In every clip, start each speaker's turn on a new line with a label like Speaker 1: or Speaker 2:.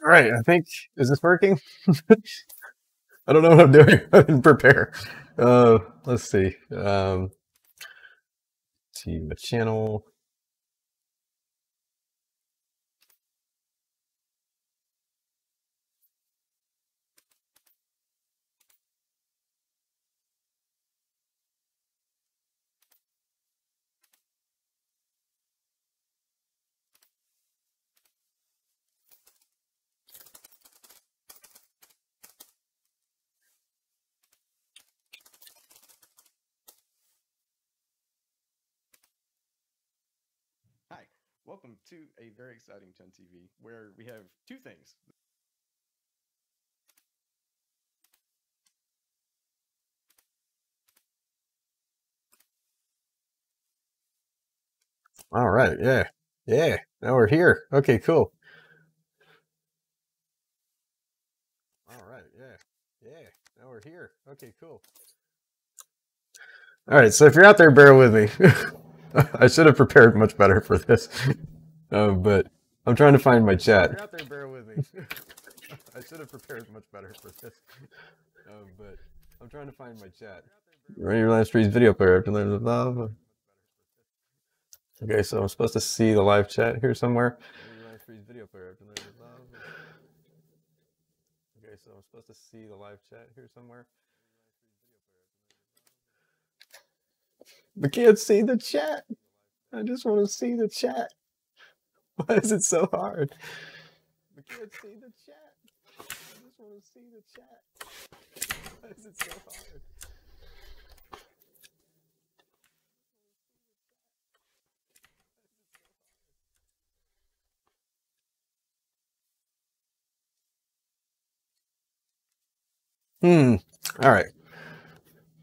Speaker 1: All right, I think, is this working? I don't know what I'm doing. I didn't prepare. Let's see. See the channel.
Speaker 2: Hi, welcome to a very exciting Chen TV where we have two things.
Speaker 1: All right, yeah. Yeah, now we're here. Okay, cool. All right, yeah. Yeah, now we're here. Okay, cool. All right, so if you're out there, bear with me. I should have prepared much better for this. But I'm trying to find my chat. If you're out there, bear with me. I should have prepared much better for this. But I'm trying to find my chat. Run your Livestream's video player after learning the love. Okay, so I'm supposed to see the live chat here somewhere. Run your Livestream's video player after learning the love. Okay, so I'm supposed to see the live chat here somewhere. I can't see the chat. I just want to see the chat. Why is it so hard? I can't see the chat. I just want to see the chat. Why is it so hard? All right.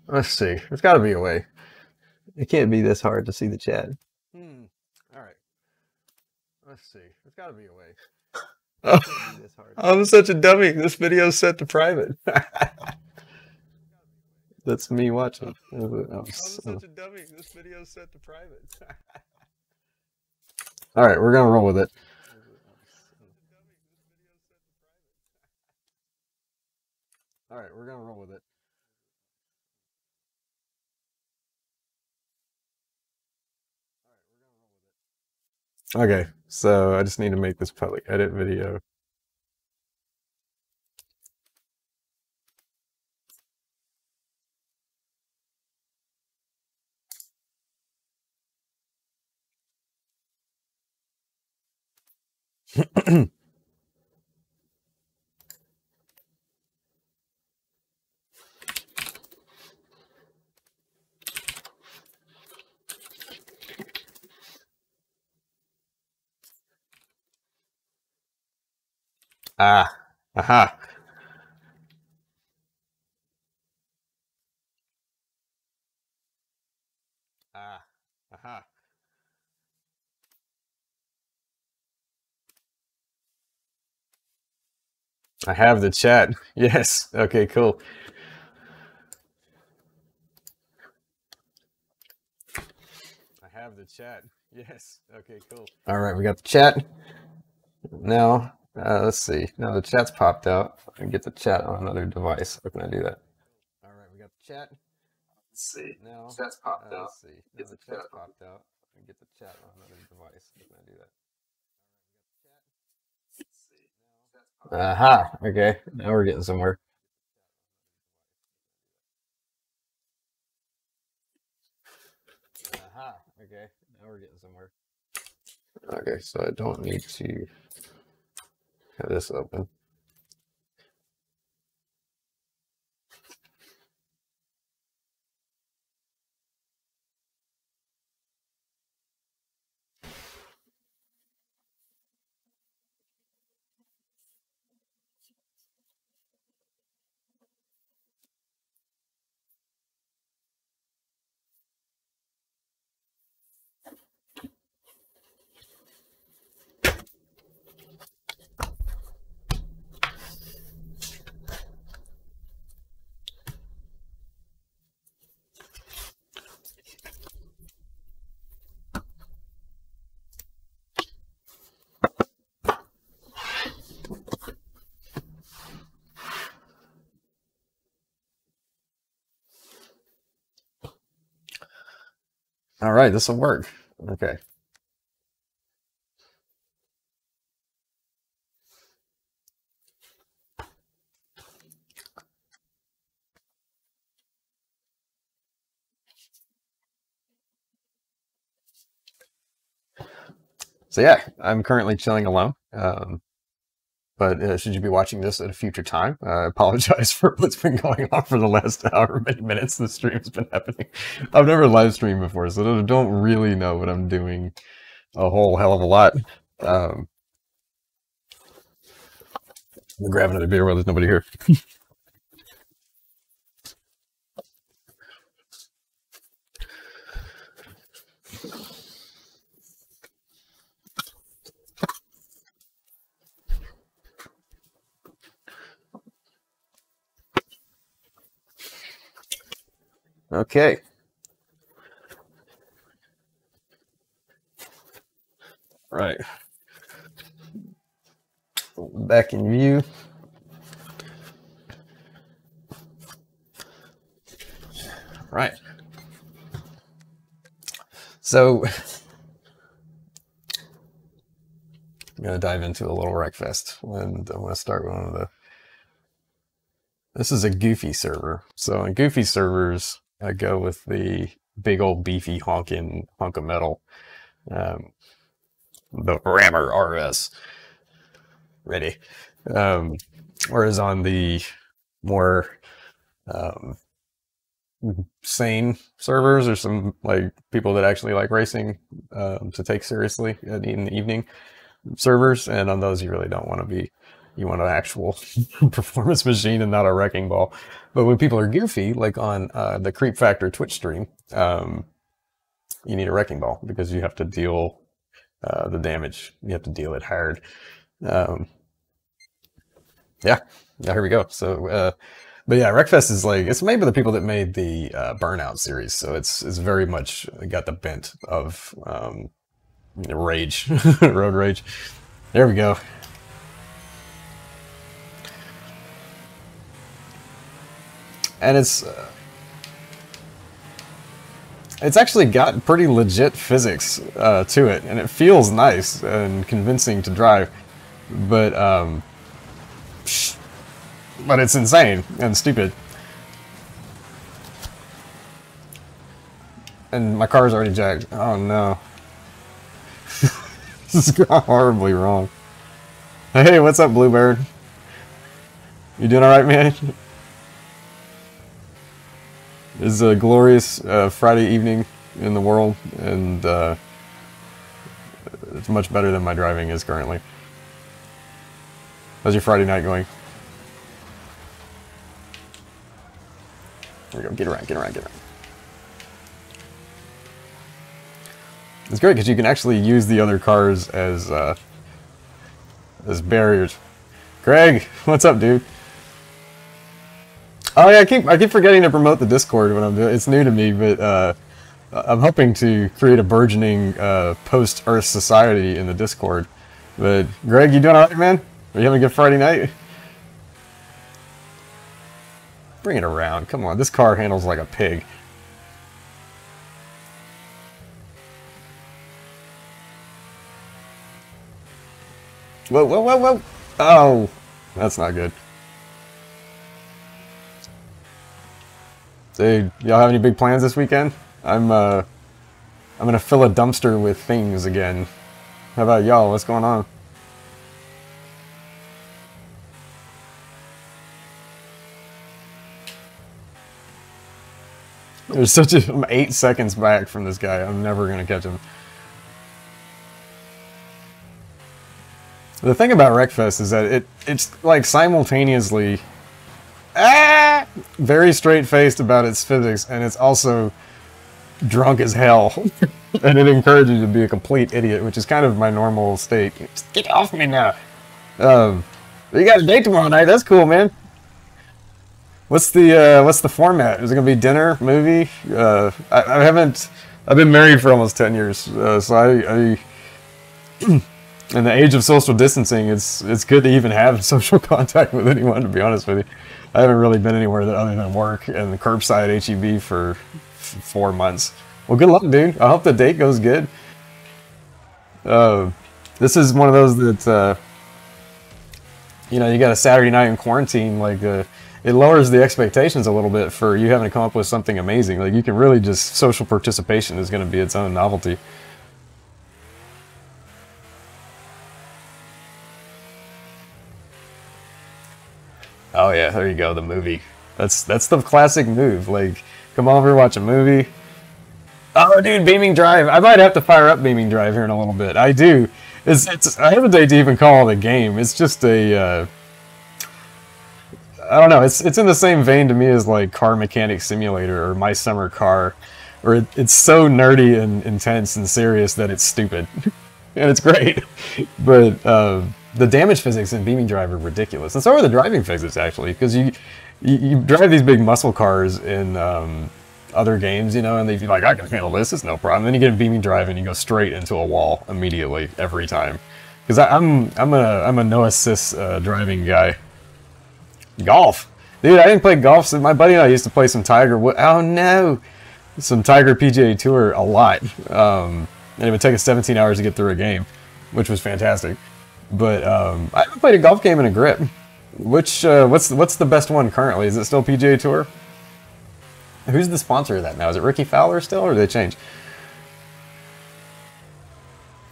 Speaker 1: Let's see. There's got to be a way. It can't be this hard to see the chat. All right. Let's see. There's got to be a way. Oh, I'm such a dummy. This video's set to private. That's me watching. I'm such a dummy. This video's set to private. All right, we're gonna roll with it. All right, we're gonna roll with it. Okay, so I just need to make this public. Edit video. Aha. Aha. I have the chat. Yes. Okay, cool. I have the chat. Yes. Okay, cool. All right, we got the chat. Now, let's see. Now the chat's popped out. I can get the chat on another device. How can I do that? All right, we got the chat. Let's see. Now, chat's popped out. Let's see. Now the chat's popped out. I can get the chat on another device. How can I do that? Aha. Okay. Now we're getting somewhere. Aha. Okay. Now we're getting somewhere. Okay, so I don't need to have this open. All right, this will work. Okay. So yeah, I'm currently chilling alone. But should you be watching this at a future time, I apologize for what's been going on for the last however many minutes the stream's been happening. I've never live streamed before, so I don't really know what I'm doing a whole hell of a lot. I'm gonna grab another beer while there's nobody here. Okay. Right. Back in view. Right. So I'm gonna dive into a little Wreckfest, and I'm gonna start with one of the. This is a Goofy server. So in Goofy servers, I go with the big old beefy honking hunk of metal, the Rammer RS. Ready. Whereas on the more sane servers, or some like people that actually like racing to take seriously in the evening servers, and on those you really don't want to be. You want an actual performance machine and not a wrecking ball. But when people are goofy, like on the Creep Factor Twitch stream, you need a wrecking ball because you have to deal the damage. You have to deal it hard. Yeah, here we go. So, but yeah, Wreckfest is like, it's made by the people that made the Burnout series. So it's very much got the bent of rage, road rage. There we go. And it's actually got pretty legit physics to it, and it feels nice and convincing to drive, but it's insane and stupid. And my car's already jacked. Oh no. This has gone horribly wrong. Hey, what's up, Bluebird? You doing alright, man? It's a glorious Friday evening in the world, and it's much better than my driving is currently. How's your Friday night going? There we go. Get around, get around, get around. It's great because you can actually use the other cars as barriers. Greg, what's up, dude? Oh yeah, I keep forgetting to promote the Discord when I'm doing. It's new to me, but I'm hoping to create a burgeoning post-Earth society in the Discord. But Greg, you doing alright, man? Are you having a good Friday night? Bring it around. Come on, this car handles like a pig. Whoa, whoa, whoa, whoa! Oh, that's not good. Dude, y'all have any big plans this weekend? I'm gonna fill a dumpster with things again. How about y'all? What's going on? There's I'm 8 seconds back from this guy. I'm never gonna catch him. The thing about Wreckfest is that it's like simultaneously very straight-faced about its physics, and it's also drunk as hell. And it encourages you to be a complete idiot, which is kind of my normal state. Just get off me now. You got a date tomorrow night. That's cool, man. What's the format? Is it gonna be dinner, movie? I've been married for almost 10 years, so I in the age of social distancing, it's good to even have social contact with anyone, to be honest with you. I haven't really been anywhere other than work and the curbside HEB for 4 months. Well, good luck, dude. I hope the date goes good. Uh, this is one of those that you know, you got a Saturday night in quarantine. Like, it lowers the expectations a little bit for you having to come up with something amazing. Like, you can really just social participation is going to be its own novelty. Oh yeah, there you go. The movie. That's the classic move. Like, come over, watch a movie. Oh, dude, Beaming Drive. I might have to fire up Beaming Drive here in a little bit. I do. It's. I hesitate to even call it a game. It's just a. I don't know. It's in the same vein to me as like Car Mechanic Simulator or My Summer Car, where it's so nerdy and intense and serious that it's stupid, and it's great. But the damage physics in Beaming Drive are ridiculous, and so are the driving physics actually, because you drive these big muscle cars in other games, you know, and they're like, I can handle this, it's no problem. Then you get a Beaming Drive and you go straight into a wall immediately every time. Because I'm a no assist driving guy. Golf, dude. I didn't play golf. So my buddy and I used to play some Tiger. Oh no, some Tiger PGA Tour a lot. And it would take us 17 hours to get through a game, which was fantastic. But I haven't played a golf game in a grip. Which what's the best one currently? Is it still PGA Tour? Who's the sponsor of that now? Is it Ricky Fowler still, or did they change?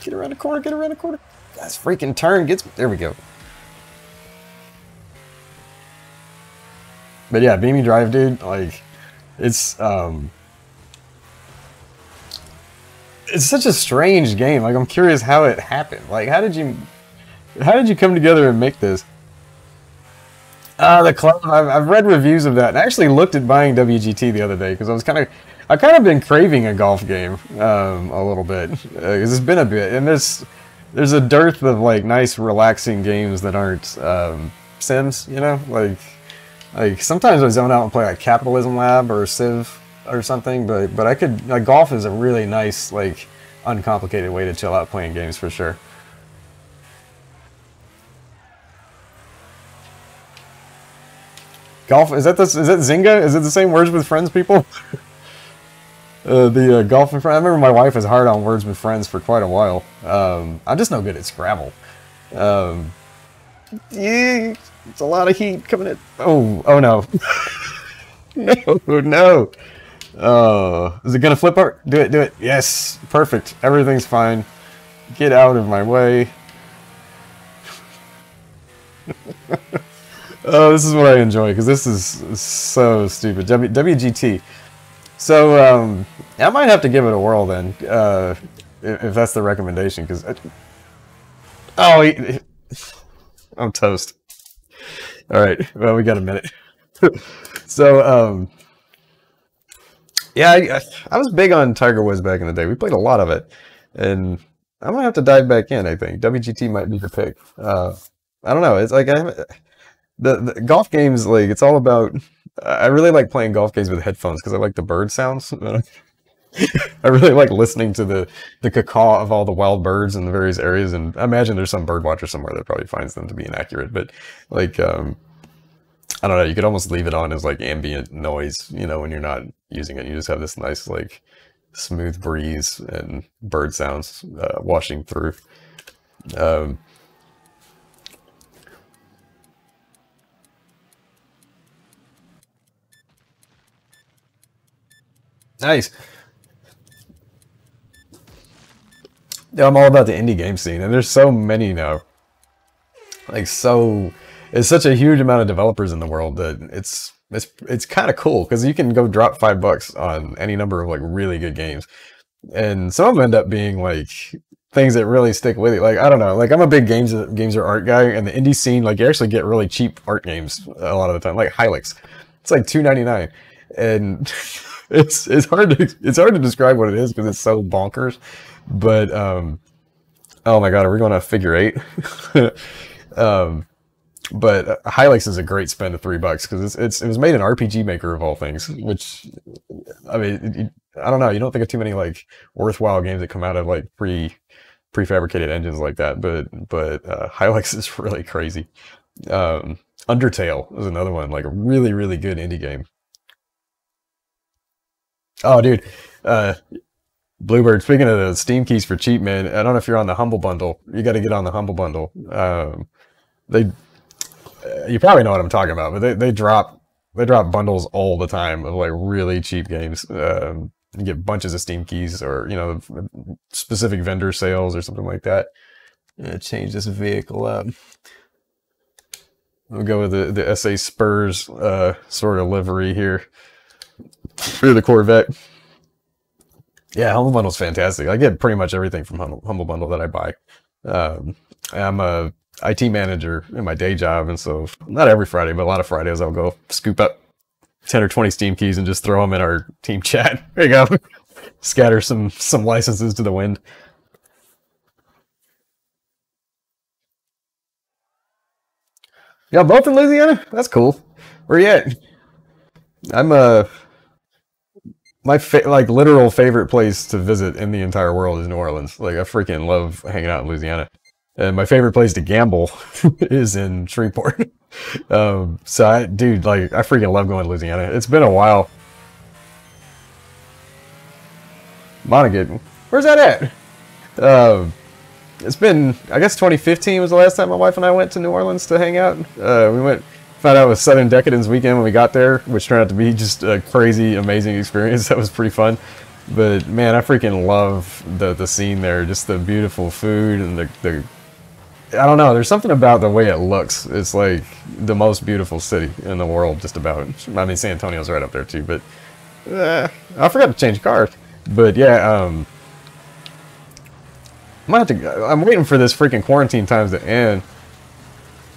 Speaker 1: Get around the corner. Get around the corner. That's freaking turn gets me. There we go. But yeah, Beaming Drive, dude, like, it's such a strange game. Like, I'm curious how it happened. Like, how did you come together and make this? The club. I've read reviews of that, and I actually looked at buying WGT the other day because I kind of been craving a golf game a little bit because it's been a bit, and there's a dearth of like nice, relaxing games that aren't Sims. You know, like sometimes I zone out and play like Capitalism Lab or Civ or something, but I could, like, golf is a really nice, like, uncomplicated way to chill out playing games for sure. Golf, is that Zynga? Is it the same Words with Friends people? The golf and friends. I remember my wife was hard on Words with Friends for quite a while. I'm just no good at Scrabble. Yeah, it's a lot of heat coming in. Oh no. No, no. Is it gonna flip art? Do it, do it. Yes, perfect. Everything's fine. Get out of my way. Oh, this is what I enjoy because this is so stupid. WGT. So I might have to give it a whirl then, if that's the recommendation. Because oh, I'm toast. All right, well, we got a minute. So yeah, I was big on Tiger Woods back in the day. We played a lot of it, and I'm gonna have to dive back in. I think WGT might be the pick. I don't know. It's like the golf games, like, it's all about. I really like playing golf games with headphones because I like the bird sounds. I really like listening to the cacaw of all the wild birds in the various areas, and I imagine there's some bird watcher somewhere that probably finds them to be inaccurate. But like, I don't know. You could almost leave it on as like ambient noise, you know, when you're not using it. You just have this nice, like, smooth breeze and bird sounds washing through. Um, nice. Yeah, I'm all about the indie game scene, and there's so many now. Like, so, it's such a huge amount of developers in the world that it's kind of cool because you can go drop $5 on any number of like really good games, and some of them end up being like things that really stick with you. Like, I don't know, like, I'm a big games or art guy, and the indie scene, like, you actually get really cheap art games a lot of the time. Like Hylix, it's like $2.99, and it's hard to describe what it is because it's so bonkers. But oh my god, are we going to figure eight? um, but Hylix is a great spend of $3 because it was made in RPG Maker of all things. Which, I mean, I don't know. You don't think of too many like worthwhile games that come out of like prefabricated engines like that. But Hylix is really crazy. Undertale is another one, like a really good indie game. Oh, dude. Bluebird, speaking of the Steam keys for cheap, man, I don't know if you're on the Humble Bundle. You got to get on the Humble Bundle. They, you probably know what I'm talking about, but they drop bundles all the time of like really cheap games. You get bunches of Steam keys, or specific vendor sales or something like that. Change this vehicle up. We'll go with the SA Spurs sort of livery here for the Corvette. Yeah, Humble Bundle's fantastic. I get pretty much everything from Humble Bundle that I buy. I'm a IT manager in my day job, and so not every Friday, but a lot of Fridays I'll go scoop up 10 or 20 Steam keys and just throw them in our team chat. There you go. Scatter some licenses to the wind. Y'all both in Louisiana? That's cool. Where you at? I'm my like literal favorite place to visit in the entire world is New Orleans. Like I freaking love hanging out in Louisiana. And my favorite place to gamble is in Shreveport. Dude, like I freaking love going to Louisiana. It's been a while. Montague, where's that at? It's been, I guess 2015 was the last time my wife and I went to New Orleans to hang out. Found out it was Southern Decadence weekend when we got there, which turned out to be just a crazy, amazing experience. That was pretty fun. But man, I freaking love the scene there. Just the beautiful food and the I don't know, there's something about the way it looks. It's like the most beautiful city in the world, just about. I mean, San Antonio's right up there too, but I forgot to change cars. But yeah, I'm waiting for this freaking quarantine times to end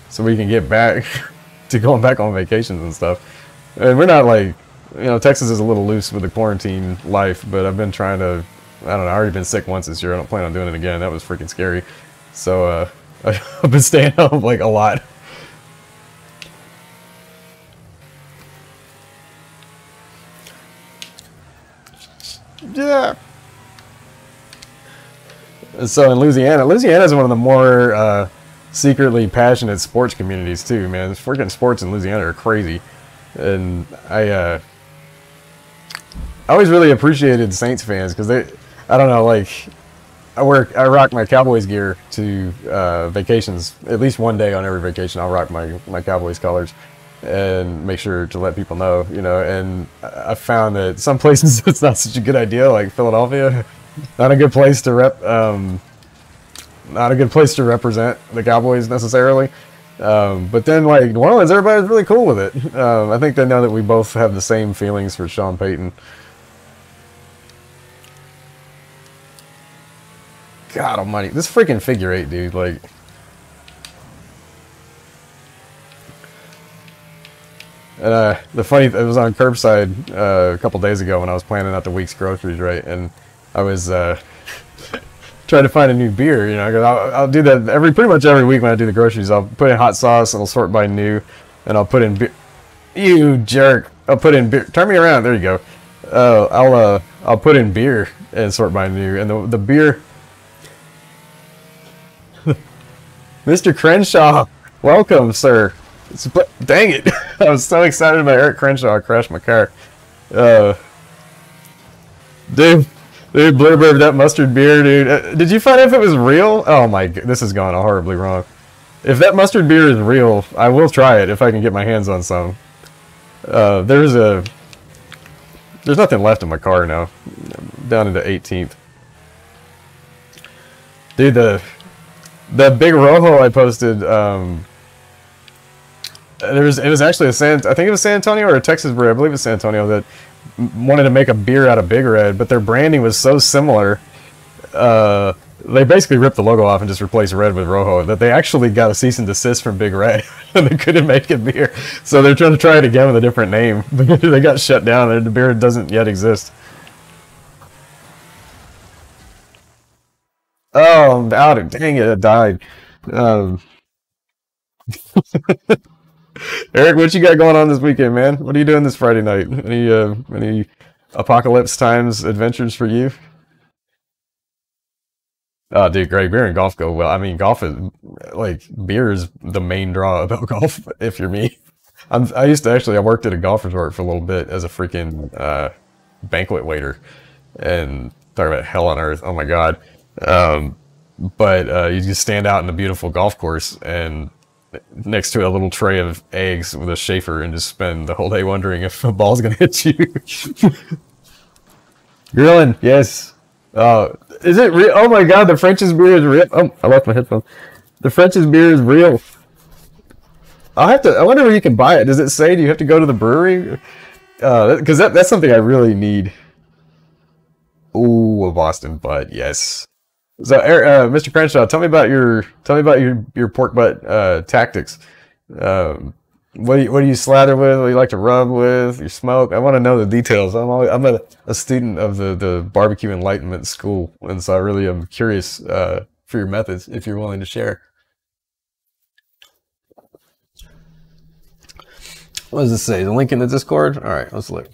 Speaker 1: so we can get back to going back on vacations and stuff. And we're not like, Texas is a little loose with the quarantine life, but I've been trying to, I don't know, I've already been sick once this year. I don't plan on doing it again. That was freaking scary. So, I've been staying home like a lot. Yeah. So in Louisiana is one of the more secretly passionate sports communities too, man. The freaking sports in Louisiana are crazy. And I always really appreciated Saints fans because I don't know, like I rock my Cowboys gear to vacations. At least one day on every vacation I'll rock my Cowboys colors and make sure to let people know, and I found that some places it's not such a good idea, like Philadelphia. Not a good place to represent the Cowboys necessarily. But then like New Orleans, everybody's really cool with it. I think they know that we both have the same feelings for Sean Payton. God almighty, this freaking figure eight, dude, like. And it was on curbside a couple days ago when I was planning out the week's groceries, right? And I was trying to find a new beer, cause I'll do that pretty much every week when I do the groceries. I'll put in hot sauce and I'll sort by new, and I'll put in beer. You jerk! I'll put in beer. Turn me around. There you go. I'll put in beer and sort by new, and the beer. Mr. Crenshaw, welcome, sir. Dang it! I was so excited about Eric Crenshaw. I crashed my car. Dude, Bluebird, that mustard beer, dude. Did you find out if it was real? Oh my, this has gone horribly wrong. If that mustard beer is real, I will try it if I can get my hands on some. There's nothing left in my car now. I'm down into 18th. Dude, the big Rojo I posted, it was actually I think it was San Antonio or a Texas brewery, I believe it's San Antonio, that wanted to make a beer out of Big Red, but their branding was so similar, they basically ripped the logo off and just replaced Red with Rojo, that they actually got a cease and desist from Big Red, and they couldn't make a beer. So they're trying to try it again with a different name. They got shut down, and the beer doesn't yet exist. Oh, I'm out of, dang it, it died. Eric, what you got going on this weekend, man? What are you doing this Friday night? Any apocalypse times adventures for you? Oh, dude, great. Beer and golf go well. I mean, golf is like beer is the main draw about golf. If you're me, I worked at a golf resort for a little bit as a freaking banquet waiter, and talk about hell on earth. Oh my god. But you just stand out in a beautiful golf course and next to a little tray of eggs with a Schaefer and just spend the whole day wondering if a ball's gonna hit you. Grilling, yes. Is it real? Oh my god, the French's beer is real. Oh, I left my headphones. The French's beer is real. I'll have to. I wonder where you can buy it. Does it say? Do you have to go to the brewery? Because that's something I really need. Ooh, a Boston Butt, yes. So, Mr. Crenshaw, tell me about your pork butt tactics. What do you slather with? What do you like to rub with? Your smoke? I want to know the details. I'm a student of the barbecue enlightenment school, and so I really am curious for your methods if you're willing to share. What does this say? The link in the Discord? All right, let's look.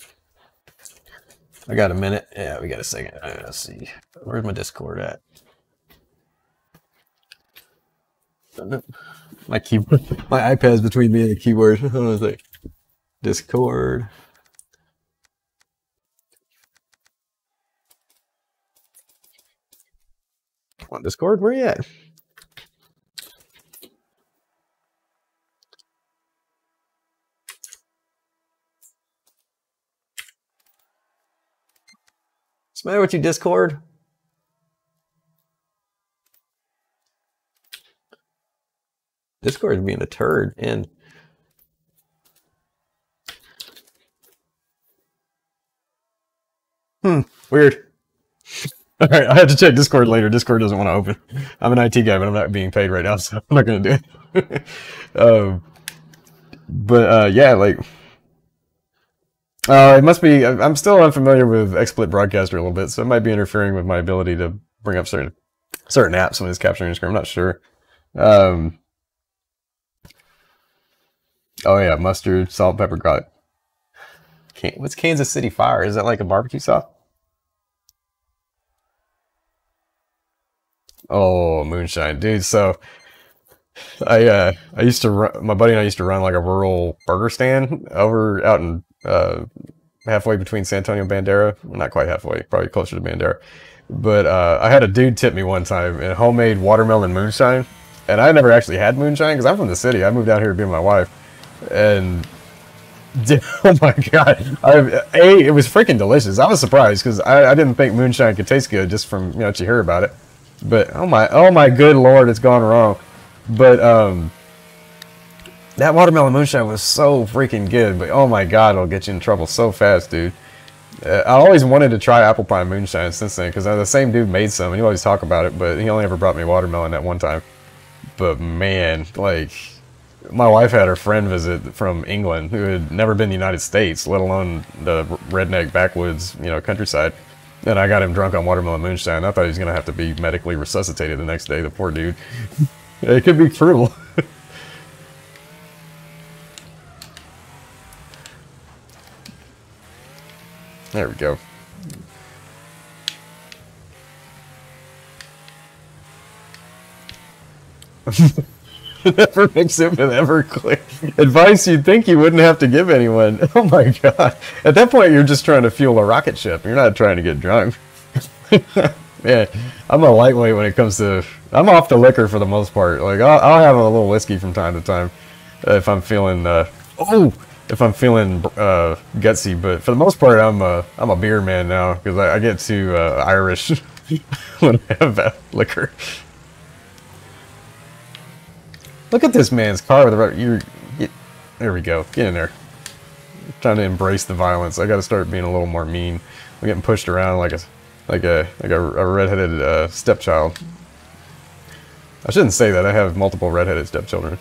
Speaker 1: I got a minute. Yeah, we got a second. Let's see. Where's my Discord at? My keyboard, my iPad's between me and the keyboard. I was like, Discord. Come on, Discord, where you at? What's the matter with you, Discord? Discord is being a turd, and weird. All right, I have to check Discord later. Discord doesn't want to open. I'm an IT guy, but I'm not being paid right now, so I'm not going to do it. Yeah, like, it must be. I'm still unfamiliar with XSplit Broadcaster a little bit, so it might be interfering with my ability to bring up certain apps when it's capturing the screen. I'm not sure. Oh yeah, mustard, salt, pepper, garlic. What's Kansas City Fire? Is that like a barbecue sauce? Oh, moonshine, dude. So I used to run, my buddy and I used to run like a rural burger stand out in halfway between San Antonio and Bandera. Well, not quite halfway, probably closer to Bandera. But I had a dude tip me one time in homemade watermelon moonshine, and I never actually had moonshine because I'm from the city. I moved out here to be with my wife, and oh my god, it was freaking delicious. I was surprised because I didn't think moonshine could taste good just from what you hear about it. But oh my good lord, it's gone wrong. But that watermelon moonshine was so freaking good. But oh my god, it'll get you in trouble so fast, dude. I always wanted to try apple pie moonshine since then because the same dude made some and he always talk about it, but he only ever brought me watermelon that one time. But man, like, my wife had her friend visit from England who had never been to the United States, let alone the redneck backwoods, countryside. And I got him drunk on watermelon moonshine. I thought he was going to have to be medically resuscitated the next day, the poor dude. It could be cruel. There we go. Never mix it with Everclear. Advice you'd think you wouldn't have to give anyone. Oh my god. At that point, you're just trying to fuel a rocket ship. You're not trying to get drunk. Man, I'm a lightweight when it comes to... I'm off the liquor for the most part. Like, I'll have a little whiskey from time to time if I'm feeling... gutsy. But for the most part, I'm a beer man now because I get too Irish when I have liquor. Look at this man's car with the there we go. Get in there. I'm trying to embrace the violence. I got to start being a little more mean. I'm getting pushed around like a redheaded stepchild. I shouldn't say that. I have multiple redheaded stepchildren.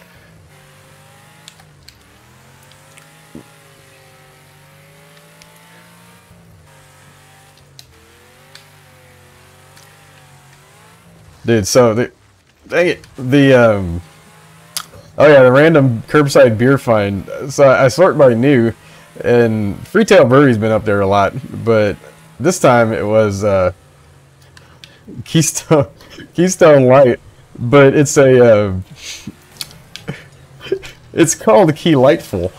Speaker 1: Dude, so the random curbside beer find. So I sort by new, and Freetail Brewery's been up there a lot, but this time it was Keystone Light, but it's it's called Key Lightful,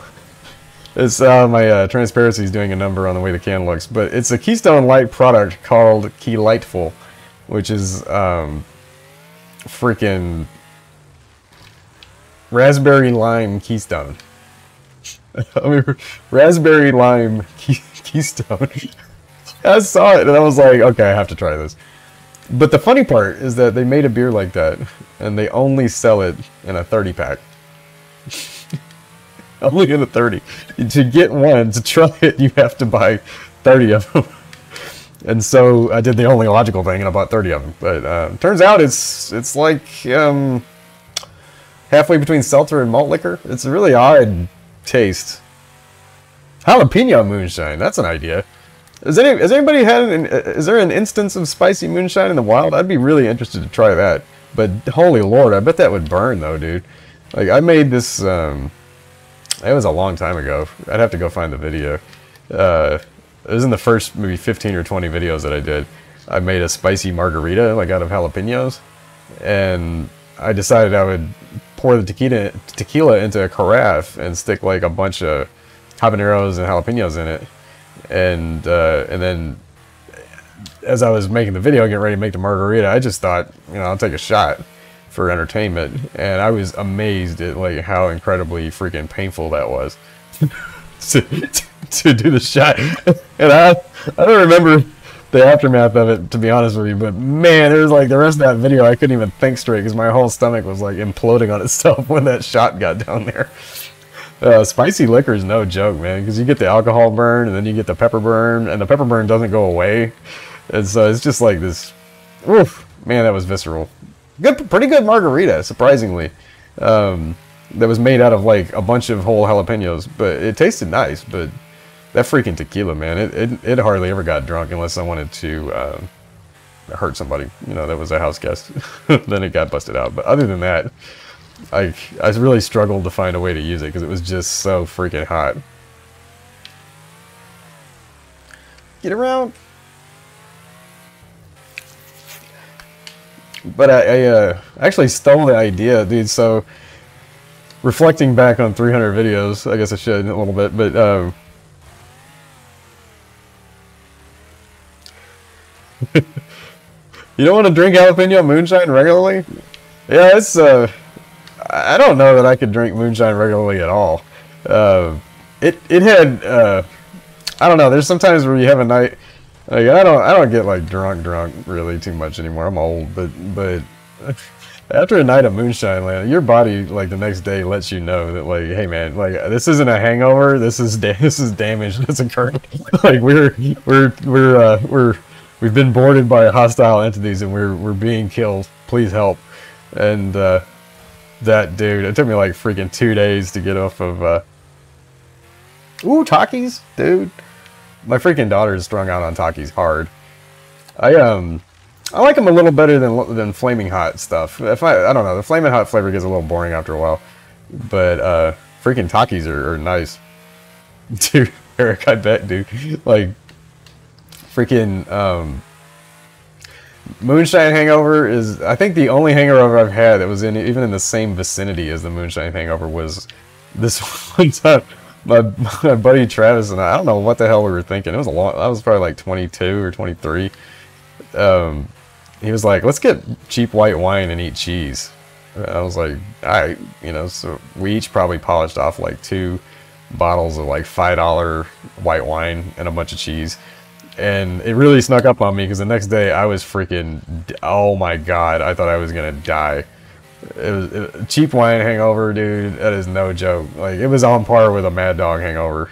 Speaker 1: It's my transparency is doing a number on the way the can looks, but it's a Keystone Light product called Key Lightful, which is freaking raspberry lime Keystone. I mean, raspberry lime Keystone. I saw it and I was like, okay, I have to try this. But the funny part is that they made a beer like that, and they only sell it in a 30-pack. Only in a 30. To get one, to try it, you have to buy 30 of them. And so I did the only logical thing, and I bought 30 of them. But turns out it's like halfway between seltzer and malt liquor. It's a really odd taste. Jalapeno moonshine, that's an idea. Has anybody had is there an instance of spicy moonshine in the wild? I'd be really interested to try that. But holy lord, I bet that would burn though, dude. Like I made this it was a long time ago. I'd have to go find the video. It was in the first maybe 15 or 20 videos that I did. I made a spicy margarita like out of jalapenos, and I decided I would pour the tequila into a carafe and stick like a bunch of habaneros and jalapenos in it. And then as I was making the video, getting ready to make the margarita, I just thought, you know, I'll take a shot for entertainment. And I was amazed at like how incredibly freaking painful that was to do the shot. And I don't remember the aftermath of it, to be honest with you, but man, it was like the rest of that video I couldn't even think straight because my whole stomach was like imploding on itself when that shot got down there. Spicy liquor is no joke, man, because you get the alcohol burn and then you get the pepper burn, and the pepper burn doesn't go away, and so it's just like this. Oof, man, that was visceral. Pretty good margarita, surprisingly. That was made out of like a bunch of whole jalapenos, but it tasted nice. But that freaking tequila, man, it hardly ever got drunk unless I wanted to hurt somebody. You know, that was a house guest. Then it got busted out. But other than that, I really struggled to find a way to use it because it was just so freaking hot. Get around. But I actually stole the idea, dude. So reflecting back on 300 videos, I guess I should a little bit, but you don't want to drink jalapeno moonshine regularly? Yeah, it's I don't know that I could drink moonshine regularly at all. It had I don't know. There's sometimes where you have a night like I don't get like drunk really too much anymore. I'm old, but after a night of moonshine, like, your body like the next day lets you know that like, hey man, like this isn't a hangover. This is damage that's occurring. Like we've been boarded by hostile entities and we're being killed. Please help. And that dude, it took me like freaking 2 days to get off of ooh, Takis, dude. My freaking daughter is strung out on Takis hard. I like them a little better than Flaming Hot stuff. I don't know, the Flaming Hot flavor gets a little boring after a while. But freaking Takis are nice. Dude, Eric, I bet, dude. Like freaking moonshine hangover is, I think, the only hangover I've had that was even in the same vicinity as the moonshine hangover was this one time. My buddy Travis and I don't know what the hell we were thinking. It was I was probably like 22 or 23. He was like, let's get cheap white wine and eat cheese. I was like, all right, you know, so we each probably polished off like 2 bottles of like $5 white wine and a bunch of cheese. And it really snuck up on me because the next day I was freaking, oh my god, I thought I was gonna die. It was cheap wine hangover, dude. That is no joke. Like, it was on par with a Mad Dog hangover.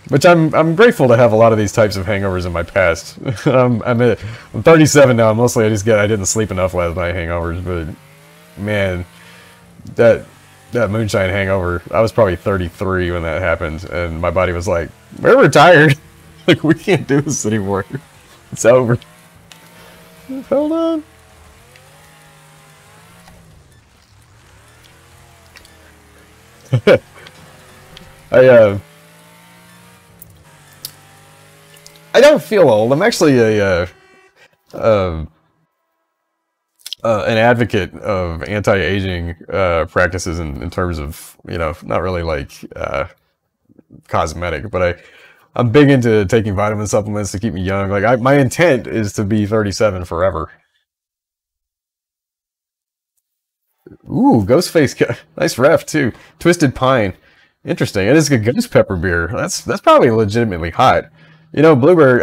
Speaker 1: Which I'm grateful to have a lot of these types of hangovers in my past. I'm 37 now. Mostly I didn't sleep enough last night hangovers. But man, that moonshine hangover, I was probably 33 when that happened, and my body was like, we're retired. Like, we can't do this anymore. It's over. Hold on. I don't feel old. I'm actually an advocate of anti-aging practices in terms of, you know, not really like cosmetic, but I'm big into taking vitamin supplements to keep me young. Like my intent is to be 37 forever. Ooh, Ghostface, nice ref too. Twisted Pine, interesting. It is a ghost pepper beer. That's probably legitimately hot. You know, Bluebird,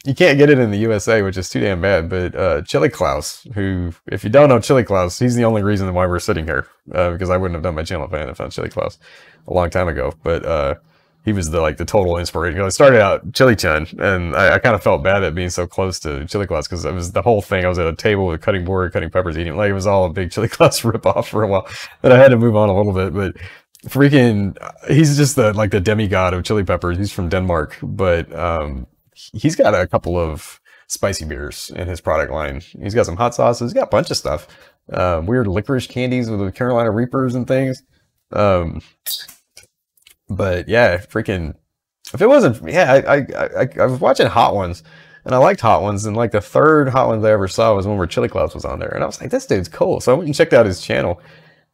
Speaker 1: you can't get it in the USA, which is too damn bad. But Chili Klaus, who, if you don't know Chili Klaus, he's the only reason why we're sitting here, because I wouldn't have done my channel if I hadn't found Chili Klaus a long time ago. But he was the total inspiration. I started out Chili Chun, and I kind of felt bad at being so close to Chili Klaus because it was the whole thing. I was at a table with a cutting board, cutting peppers, eating. Like, it was all a big Chili Klaus ripoff for a while. Then I had to move on a little bit, but freaking, he's just the demigod of chili peppers. He's from Denmark, but he's got a couple of spicy beers in his product line. He's got some hot sauces. He's got a bunch of stuff. Weird licorice candies with the Carolina Reapers and things. But yeah, freaking, if it wasn't, yeah, I was watching Hot Ones, and I liked Hot Ones, and like the third Hot Ones I ever saw was one where Chili Klaus was on there, and I was like, this dude's cool. So I went and checked out his channel,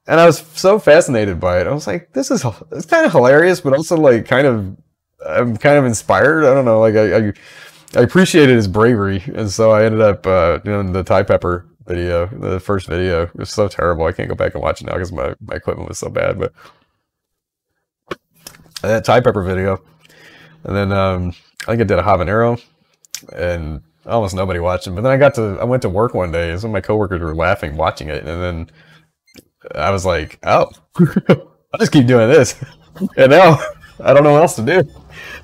Speaker 1: and I was so fascinated by it. I was like, it's kind of hilarious, but also like I'm kind of inspired. I don't know, like I appreciated his bravery, and so I ended up doing the Thai pepper video, the first video. It was so terrible. I can't go back and watch it now because my equipment was so bad, but that Thai pepper video, and then I think I did a habanero, and almost nobody watched it. But then I went to work one day, and some of my coworkers were laughing watching it, and then I was like, oh, I'll just keep doing this, and now I don't know what else to do.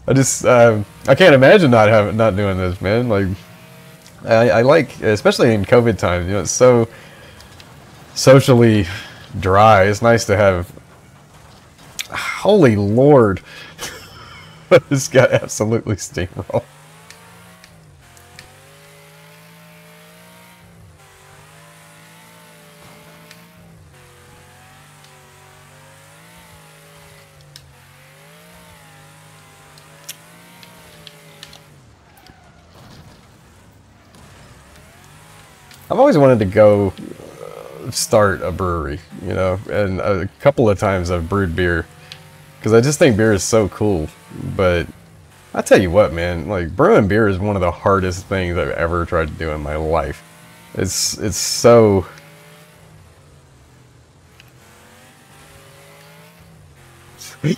Speaker 1: I can't imagine not doing this, man. Like I like, especially in COVID times, you know, it's so socially dry. It's nice to have. Holy Lord. This got absolutely steamrolled. I've always wanted to go start a brewery, you know, and a couple of times I've brewed beer because I just think beer is so cool. But I tell you what, man, like brewing beer is one of the hardest things I've ever tried to do in my life. It's so.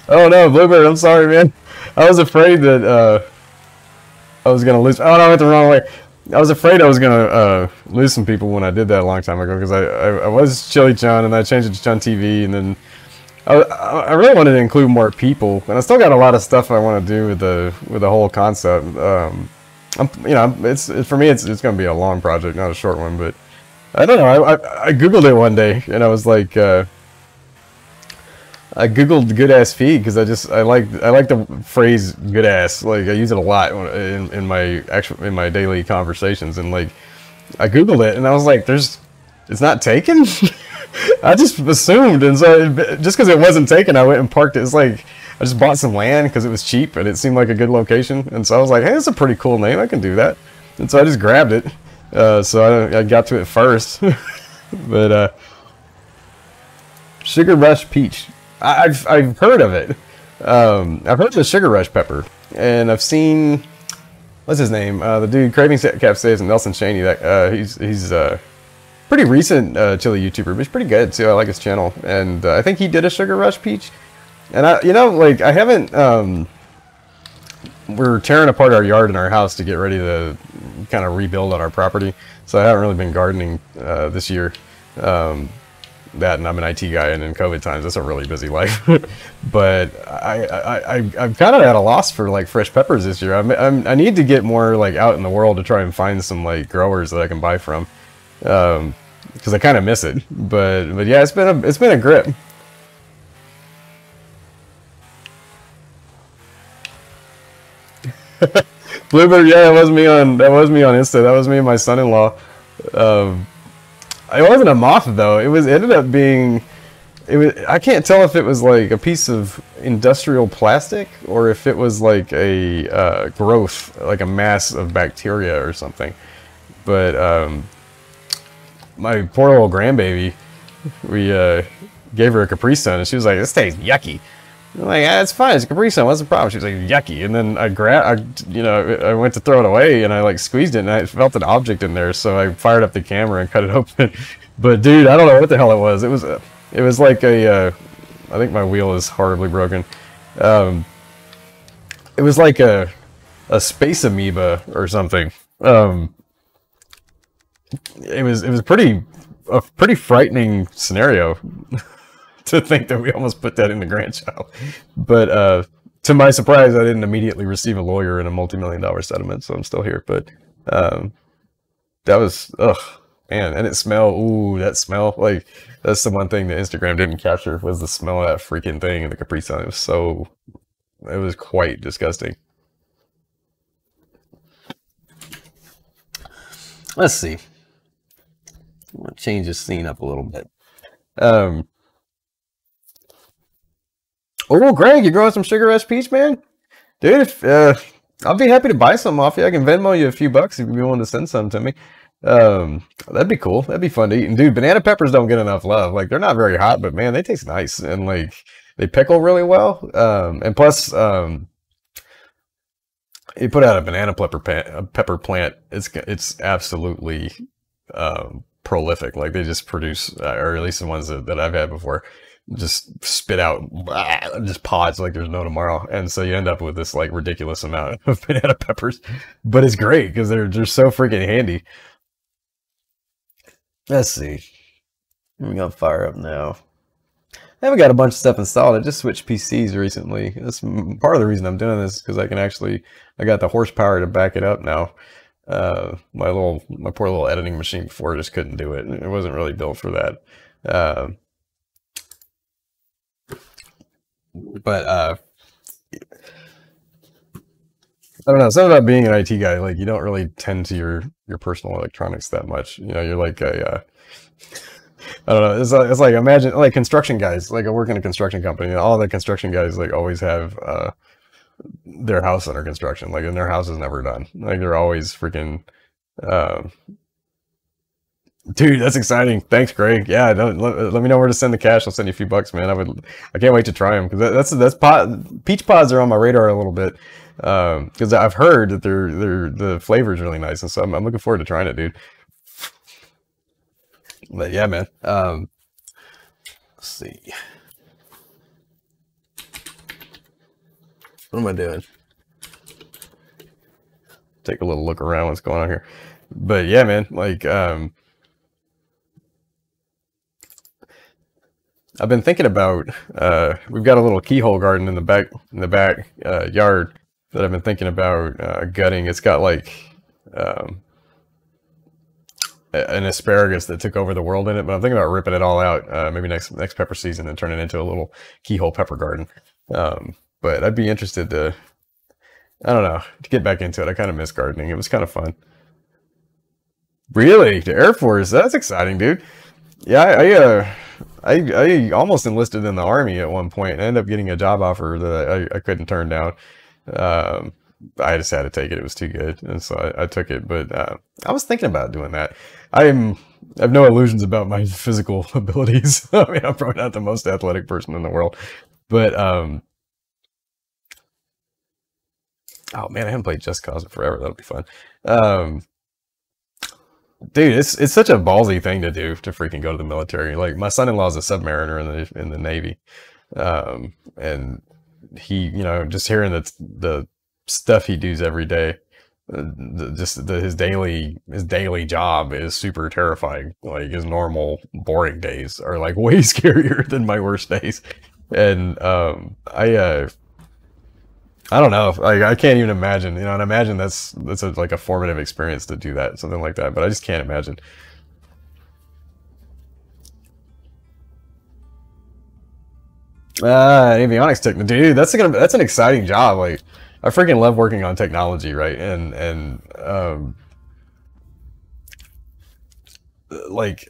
Speaker 1: Oh no, Bluebird, I'm sorry, man. I was afraid that I was gonna lose. Oh no, I went the wrong way. I was afraid I was gonna lose some people when I did that a long time ago because I was Chili Chun and I changed it to Chun TV, and then I really wanted to include more people, and I still got a lot of stuff I want to do with the whole concept. It's for me it's gonna be a long project, not a short one. But I don't know. I googled it one day and I was like, I googled good ass feed because I like the phrase good ass. Like I use it a lot in my daily conversations, and like I googled it and I was like, it's not taken. I just assumed, and so just because it wasn't taken, I went and parked it. It's like I just bought some land because it was cheap and it seemed like a good location, and so I was like, hey, that's a pretty cool name. I can do that, and so I just grabbed it. So I got to it first, but Sugar Rush Peach. I've heard of it. I've heard of the Sugar Rush pepper, and I've seen what's his name, the dude Craving Capsaicin, Nelson Cheney. That he's pretty recent chili YouTuber, but he's pretty good too. I like his channel, and I think he did a Sugar Rush Peach. And I haven't. We're tearing apart our yard and our house to get ready to kind of rebuild on our property, so I haven't really been gardening this year. That, and I'm an IT guy, and in COVID times, that's a really busy life. But I'm kind of at a loss for like fresh peppers this year. I need to get more like out in the world to try and find some like growers that I can buy from. Because I kind of miss it, but yeah, it's been a grip. Bluebird, yeah, that was me on Insta. That was me and my son-in-law. It wasn't a moth though. It ended up being. I can't tell if it was like a piece of industrial plastic or if it was like a growth, like a mass of bacteria or something. But my poor little grandbaby, we gave her a Capri Sun, and she was like, "This tastes yucky." I'm like, it's fine. It's Capri Sun. What's the problem? She was like, yucky. And then I went to throw it away, and I like squeezed it, and I felt an object in there. So I fired up the camera and cut it open. But dude, I don't know what the hell it was. It was like I think my wheel is horribly broken. It was like a space amoeba or something. It was a pretty frightening scenario to think that we almost put that in the grandchild. But to my surprise, I didn't immediately receive a lawyer in a multi-million-dollar settlement, so I'm still here. But that was, ugh, man, and it smelled, ooh, that smell, like, that's the one thing that Instagram didn't capture, was the smell of that freaking thing in the Capri Sun. It was quite disgusting. Let's see. I'm gonna change the scene up a little bit. Oh, Greg, you growing some sugar rush peach, man? Dude, if, I'll be happy to buy some off you. I can Venmo you a few bucks if you want to send some to me. That'd be cool. That'd be fun to eat. And dude, banana peppers don't get enough love. Like, they're not very hot, but man, they taste nice, and like they pickle really well. And plus, you put out a banana pepper plant, it's absolutely prolific. Like, they just produce, or at least the ones that I've had before, just spit out just pods like there's no tomorrow. And so you end up with this like ridiculous amount of banana peppers, but it's great because they're so freaking handy. Let's see. I'm gonna fire up now. I haven't got a bunch of stuff installed. I just switched PCs recently. That's part of the reason I'm doing this, because I got the horsepower to back it up now. My poor little editing machine before just couldn't do it. It wasn't really built for that. But I don't know, something about being an IT guy, like, you don't really tend to your personal electronics that much. You know, you're like a I don't know, it's like imagine like construction guys. Like, I work in a construction company, and all the construction guys like always have their house under construction, like, and their house is never done. Like, they're always freaking dude, that's exciting. Thanks, Greg. Yeah, let me know where to send the cash. I'll send you a few bucks, man. I can't wait to try them, because peach pods are on my radar a little bit, because I've heard that the flavor is really nice, and so I'm looking forward to trying it, dude. But yeah, man. Let's see. What am I doing? Take a little look around what's going on here. But yeah, man, like I've been thinking about, we've got a little keyhole garden in the back yard that I've been thinking about gutting. It's got like an asparagus that took over the world in it, but I'm thinking about ripping it all out maybe next pepper season and turn it into a little keyhole pepper garden. But I'd be interested to, I don't know, to get back into it. I kind of miss gardening. It was kind of fun. Really? The Air Force? That's exciting, dude. Yeah, I almost enlisted in the Army at one point and ended up getting a job offer that I couldn't turn down. I just had to take it. It was too good, and so I took it. But I was thinking about doing that. I have no illusions about my physical abilities. I mean, I'm probably not the most athletic person in the world, but oh man, I haven't played Just Cause in forever. That'll be fun. Dude, it's such a ballsy thing to do, to freaking go to the military. Like, my son-in-law is a submariner in the Navy, and he, you know, just hearing the stuff he does every day, his daily job is super terrifying. Like, his normal boring days are like way scarier than my worst days, and I don't know. Like, I can't even imagine, you know, and imagine that's like a formative experience to do that, something like that. But I just can't imagine. Avionics tech, dude, that's an exciting job. Like, I freaking love working on technology, right? And like,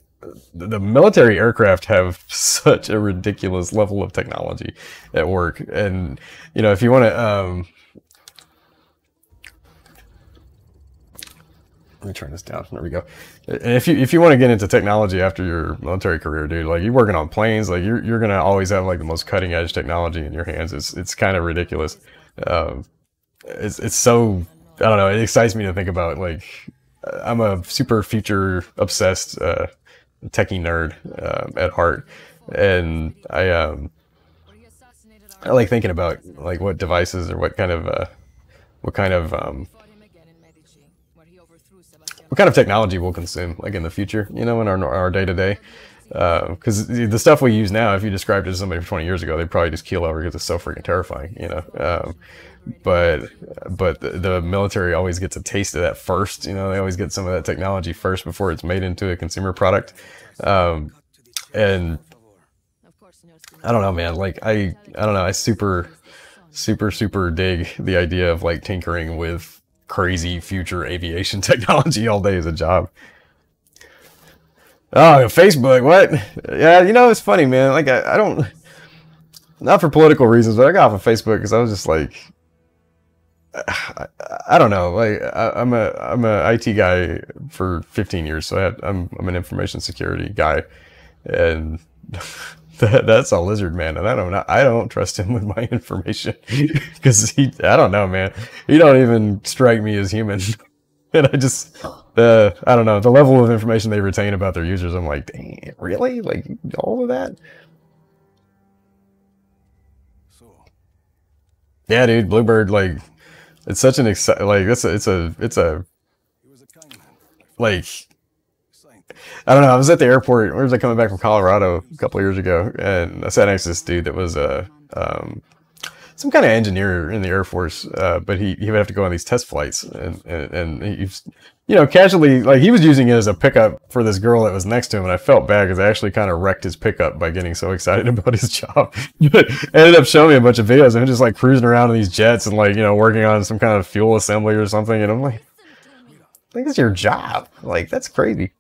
Speaker 1: the military aircraft have such a ridiculous level of technology at work. And, you know, if you want to Let me turn this down. There we go. And if you want to get into technology after your military career, dude, like you're working on planes, like you're gonna always have like the most cutting edge technology in your hands. It's kind of ridiculous. It's so, I don't know. It excites me to think about, like, I'm a super future obsessed techie nerd at heart, and I like thinking about like what devices or what kind of technology we'll consume, like in the future, you know, in our day to day. Because the stuff we use now, if you described it to somebody 20 years ago, they'd probably just keel over because it's so freaking terrifying, you know. But the military always gets a taste of that first, you know. They always get some of that technology first before it's made into a consumer product. And I don't know, man. Like I don't know. I super dig the idea of like tinkering with crazy future aviation technology all day as a job. Oh, Facebook, what? Yeah, you know, it's funny, man. Like I don't, not for political reasons, but I got off of Facebook because I was just like, I don't know. Like I'm a IT guy for 15 years, so I'm an information security guy, and that's a lizard man, and I don't trust him with my information because I don't know, man. He don't even strike me as human, and I just I don't know, the level of information they retain about their users. I'm like, dang, really? Like all of that? Yeah, dude, Bluebird, like it's such an like it's a like. I don't know. I was at the airport. Where was I coming back from Colorado a couple of years ago, and I sat next to this dude that was some kind of engineer in the Air Force, but he would have to go on these test flights, and he's, you know, casually, like he was using it as a pickup for this girl that was next to him, and I felt bad because I actually kind of wrecked his pickup by getting so excited about his job. But ended up showing me a bunch of videos of him just like cruising around in these jets and like, you know, working on some kind of fuel assembly or something, and I'm like, I think it's your job. Like that's crazy.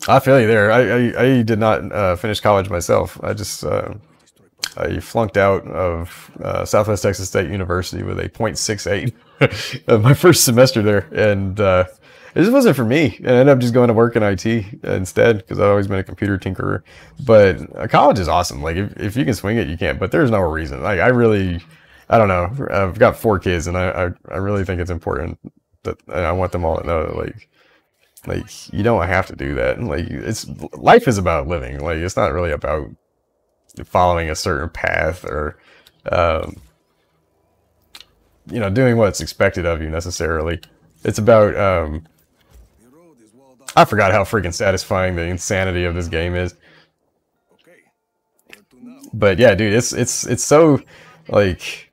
Speaker 1: I feel you there. I did not finish college myself. I just I flunked out of Southwest Texas State University with a .68 my first semester there, and it just wasn't for me. And I ended up just going to work in IT instead because I've always been a computer tinkerer. But college is awesome. Like if you can swing it, you can. But there's no reason. Like I don't know. I've got 4 kids, and I really think it's important that I want them all to know that like you don't have to do that. Like life is about living. Like it's not really about following a certain path or you know, doing what's expected of you necessarily. It's about I forgot how freaking satisfying the insanity of this game is. But yeah, dude, it's so like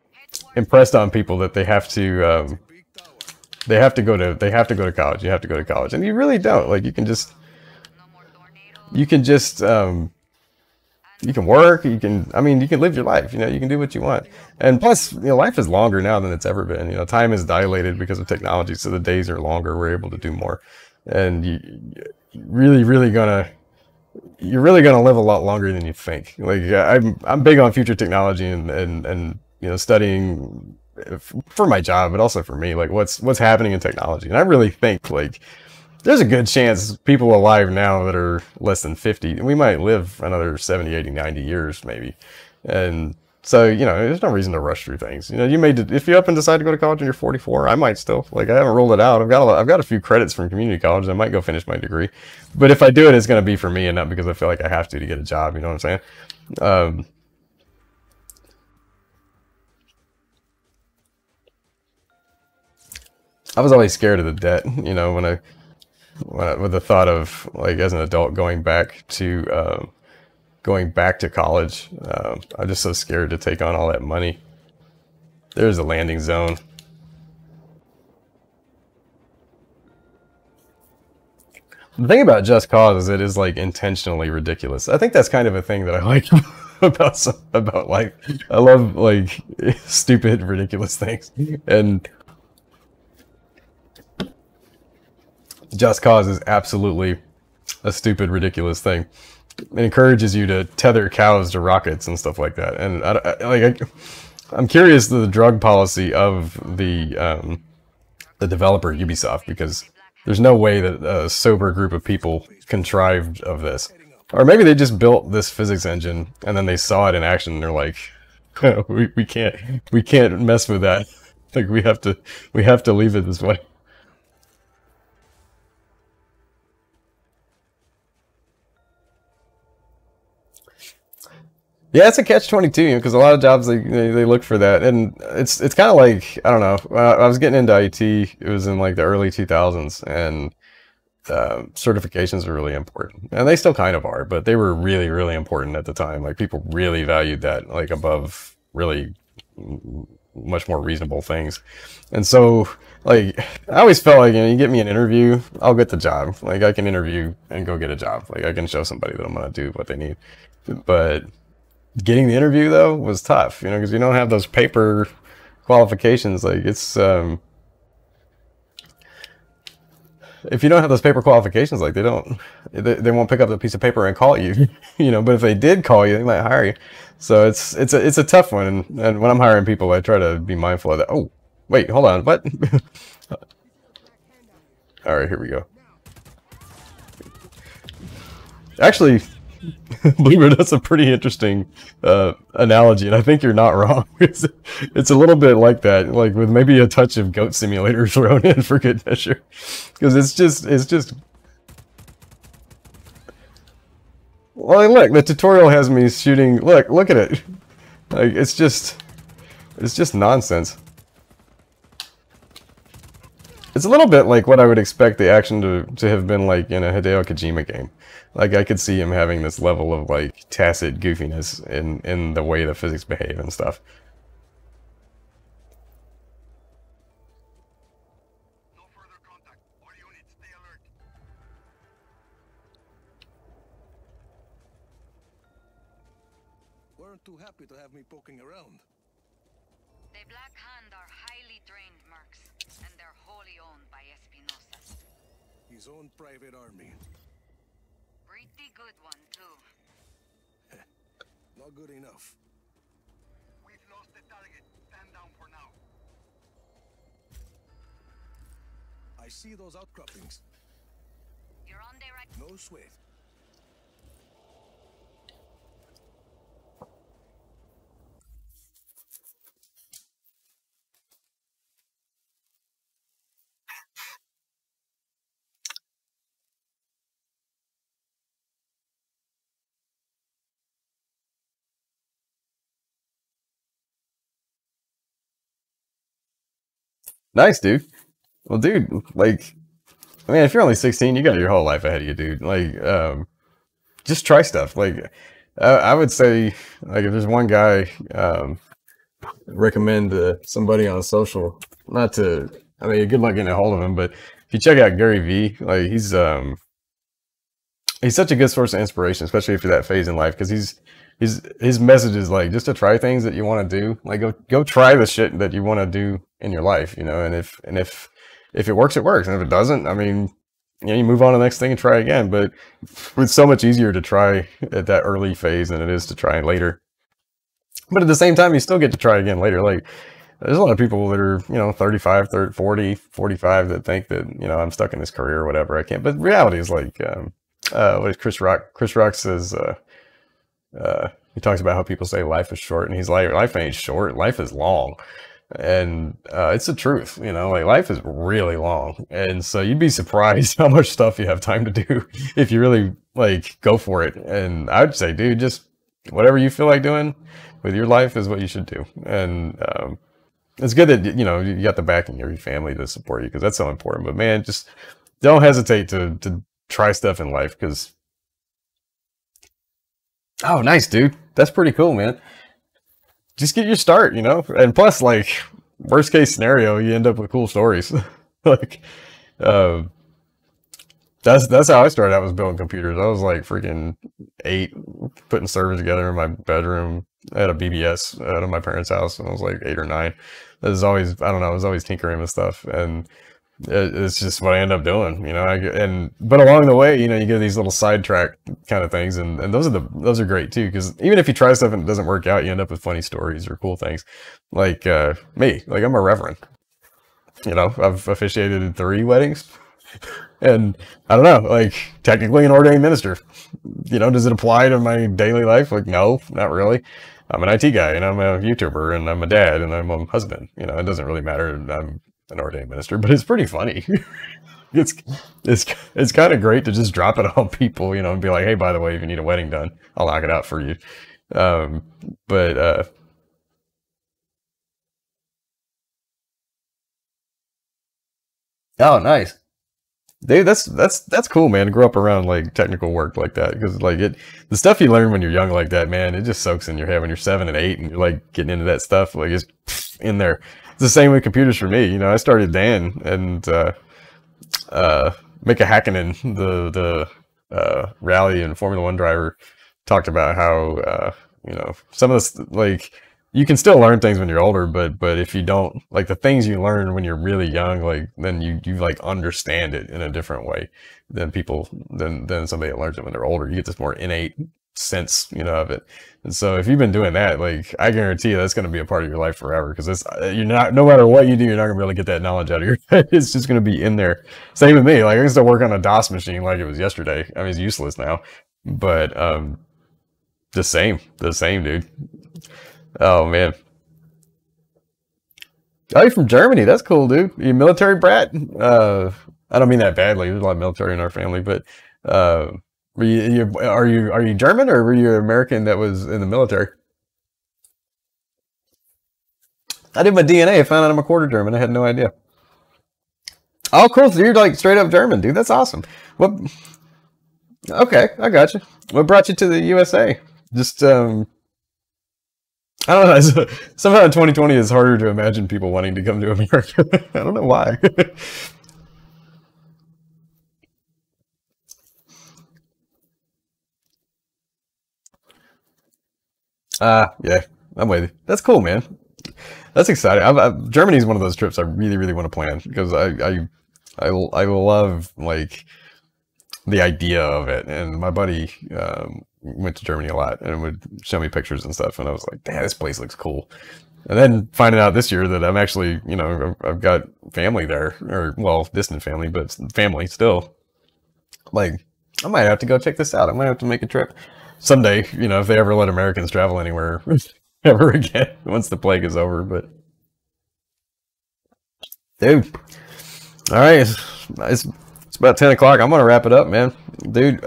Speaker 1: impressed on people that they have to go to college. You have to go to college, and you really don't. Like you can just you can work, you can live your life, you know, you can do what you want. And plus, you know, life is longer now than it's ever been. You know, time is dilated because of technology, so the days are longer, we're able to do more. And you're really gonna live a lot longer than you think. Like I'm big on future technology and you know, studying for my job, but also for me, like what's happening in technology. And I really think like there's a good chance people alive now that are less than 50, and we might live another 70, 80, 90 years maybe. And so, you know, there's no reason to rush through things. You know, if you up and decide to go to college and you're 44, I might still, like, I haven't ruled it out. I've got a few credits from community college, and I might go finish my degree. But if I do it, it's going to be for me and not because I feel like I have to get a job. You know what I'm saying? I was always scared of the debt, you know, with the thought of, like, as an adult going back to college. I'm just so scared to take on all that money. There's a landing zone. The thing about Just Cause is it is like intentionally ridiculous. I think that's kind of a thing that I like about life. I love like stupid, ridiculous things, and Just Cause is absolutely a stupid, ridiculous thing. It encourages you to tether cows to rockets and stuff like that. And I'm curious to the drug policy of the developer Ubisoft, because there's no way that a sober group of people contrived of this. Or maybe they just built this physics engine and then they saw it in action and they're like, we can't mess with that. Like we have to leave it this way. Yeah, it's a catch-22, because a lot of jobs they look for that, and it's kind of like, I don't know. When I was getting into IT, it was in like the early 2000s, and certifications are really important, and they still kind of are, but they were really, really important at the time. Like people really valued that, like above really much more reasonable things. And so, like, I always felt like, you get me an interview, I'll get the job. Like I can interview and go get a job. Like I can show somebody that I'm gonna do what they need. But getting the interview though was tough, because you don't have those paper qualifications. Like it's if you don't have those paper qualifications, like they won't pick up the piece of paper and call you, but if they did call you, they might hire you. So it's a tough one. And when I'm hiring people, I try to be mindful of that. Oh, wait, hold on. What? All right, here we go. Actually, believe it, that's a pretty interesting analogy, and I think you're not wrong. It's a little bit like that, like with maybe a touch of Goat Simulator thrown in for good measure, because it's just. Well, look, the tutorial has me shooting. Look at it. Like it's just nonsense. It's a little bit like what I would expect the action to have been like in a Hideo Kojima game. Like I could see him having this level of like tacit goofiness in the way the physics behave and stuff.
Speaker 3: No further contact. All units, stay alert.
Speaker 4: Weren't too happy to have me poking around.
Speaker 5: The Black Hand are highly trained mercs, and they're wholly owned by Espinosa.
Speaker 4: His own private army.
Speaker 5: Pretty good one, too.
Speaker 4: Not good enough.
Speaker 3: We've lost the target. Stand down for now.
Speaker 4: I see those outcroppings.
Speaker 5: You're on the right.
Speaker 4: No sweat.
Speaker 1: Nice, dude. Well, dude, like, I mean, if you're only 16, you got your whole life ahead of you, dude. Like, just try stuff. Like, I would say, like, if there's one guy, recommend somebody on social, not to, I mean, good luck getting a hold of him, but if you check out Gary Vee, like, he's such a good source of inspiration, especially if you're that phase in life, because his message is like just to try things that you want to do. Like go try the shit that you want to do in your life, and if it works, it works, and if it doesn't, I mean, you move on to the next thing and try again. But it's so much easier to try at that early phase than it is to try later. But at the same time, you still get to try again later. Like there's a lot of people that are, 35, 30, 40, 45 that think that, I'm stuck in this career or whatever. I can't. But reality is like, what is Chris Rock? Chris Rock says, he talks about how people say life is short, and he's like, life ain't short, life is long. And it's the truth, like life is really long. And so you'd be surprised how much stuff you have time to do if you really like go for it. And I'd say, dude, just whatever you feel like doing with your life is what you should do. And it's good that, you got the backing of your family to support you, because that's so important. But man, just don't hesitate to try stuff in life, because oh, nice, dude. That's pretty cool, man. Just get your start, and plus, like, worst case scenario, you end up with cool stories. Like, that's how I started out, was building computers. I was like freaking 8, putting servers together in my bedroom. I had a BBS out of my parents' house when I was like 8 or 9. It was always, I don't know, I was always tinkering with stuff. And it's just what I end up doing, you know. But along the way, you know, you get these little sidetrack kind of things, and those are great too, because even if you try stuff and it doesn't work out, you end up with funny stories or cool things. Like me, like I'm a reverend. You know, I've officiated in 3 weddings. And I don't know, like technically an ordained minister. You know, does it apply to my daily life? Like, no, not really. I'm an IT guy and I'm a YouTuber and I'm a dad and I'm a husband. You know, it doesn't really matter. I'm an ordained minister, but it's pretty funny. it's kind of great to just drop it on people, you know, and be like, hey, by the way, if you need a wedding done, I'll knock it out for you. But oh, nice. Dude, that's cool, man, to grow up around like technical work like that, because like the stuff you learn when you're young like that, man, it just soaks in your head when you're 7 and 8 and you're like getting into that stuff, like it's in there. It's the same with computers for me. You know, I started Dan and Mika Hakkinen, the rally and Formula One driver, talked about how you know, some of this, like, you can still learn things when you're older, but if you don't, like, the things you learn when you're really young, like, then you like understand it in a different way than somebody that learns it when they're older. You get this more innate sense, you know, of it. And so if you've been doing that, like, I guarantee you that's going to be a part of your life forever, because it's, you're not, no matter what you do, you're not going to be able to get that knowledge out of your head. It's just going to be in there. Same with me. Like, I can still work on a DOS machine like it was yesterday. I mean, it's useless now, but the same, dude. Oh man. Oh, you're from Germany. That's cool, dude. You a military brat? I don't mean that badly. There's a lot of military in our family, but are you German, or were you American that was in the military? I did my DNA. I found out I'm a quarter German. I had no idea. Oh, cool. So you're like straight up German, dude. That's awesome. What? Okay, I got you. What brought you to the USA? Just I don't know. Somehow in 2020, it's harder to imagine people wanting to come to America. I don't know why. Yeah, I'm with you. That's cool, man. That's exciting. Germany's one of those trips I really, really want to plan, because I love like the idea of it. And my buddy went to Germany a lot and would show me pictures and stuff, and I was like, "Damn, this place looks cool." And then finding out this year that I'm actually, you know, I've got family there, or well, distant family, but family still. Like, I might have to go check this out. I might have to make a trip someday, you know, if they ever let Americans travel anywhere ever again once the plague is over. But dude, all right, it's about 10 o'clock. I'm gonna wrap it up, man. Dude,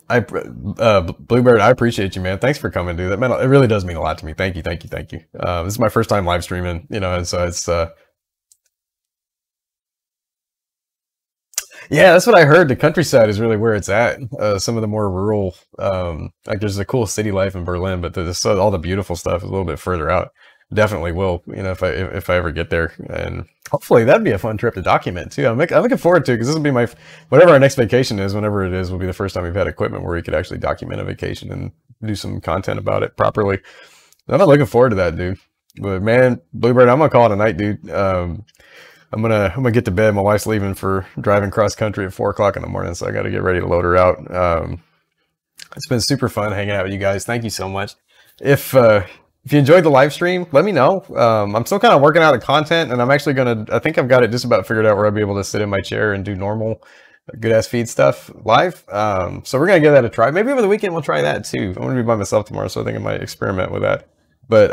Speaker 1: Bluebird, I appreciate you, man. Thanks for coming, dude. That meant, it really does mean a lot to me. Thank you, thank you, thank you. This is my first time live streaming, you know, and so it's yeah, that's what I heard. The countryside is really where it's at. Some of the more rural, like there's a cool city life in Berlin, but all the beautiful stuff is a little bit further out. Definitely will, you know, if I ever get there, and hopefully that'd be a fun trip to document too. I'm looking forward to it, because this will be whatever our next vacation is, whenever it is, will be the first time we've had equipment where we could actually document a vacation and do some content about it properly. I'm not looking forward to that, dude. But man, Bluebird, I'm gonna call it a night, dude. I'm gonna get to bed. My wife's leaving for driving cross country at 4 o'clock in the morning, so I got to get ready to load her out. It's been super fun hanging out with you guys. Thank you so much. If you enjoyed the live stream, let me know. I'm still kind of working out the content, and I'm actually I think I've got it just about figured out where I'll be able to sit in my chair and do normal good ass feed stuff live. So we're gonna give that a try. Maybe over the weekend we'll try that too. I'm gonna be by myself tomorrow, so I think I might experiment with that. But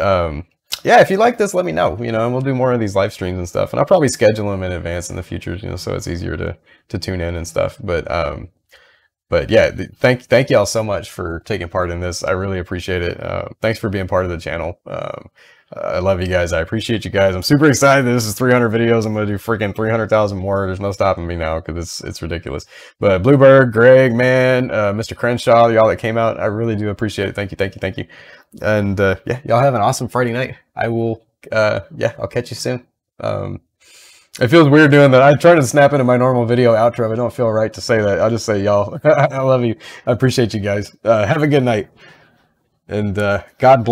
Speaker 1: yeah, if you like this, let me know, you know, and we'll do more of these live streams and stuff. And I'll probably schedule them in advance in the future, you know, so it's easier to tune in and stuff. But yeah, thank y'all so much for taking part in this. I really appreciate it. Thanks for being part of the channel. I love you guys. I appreciate you guys. I'm super excited. This is 300 videos. I'm going to do freaking 300,000 more. There's no stopping me now, because it's ridiculous. But Bluebird, Greg, man, Mr. Crenshaw, y'all that came out, I really do appreciate it. Thank you, thank you, thank you. And yeah, y'all have an awesome Friday night. I will, yeah, I'll catch you soon. It feels weird doing that. I try to snap into my normal video outro, but I don't feel right to say that. I'll just say, y'all, I love you. I appreciate you guys. Have a good night. And God bless.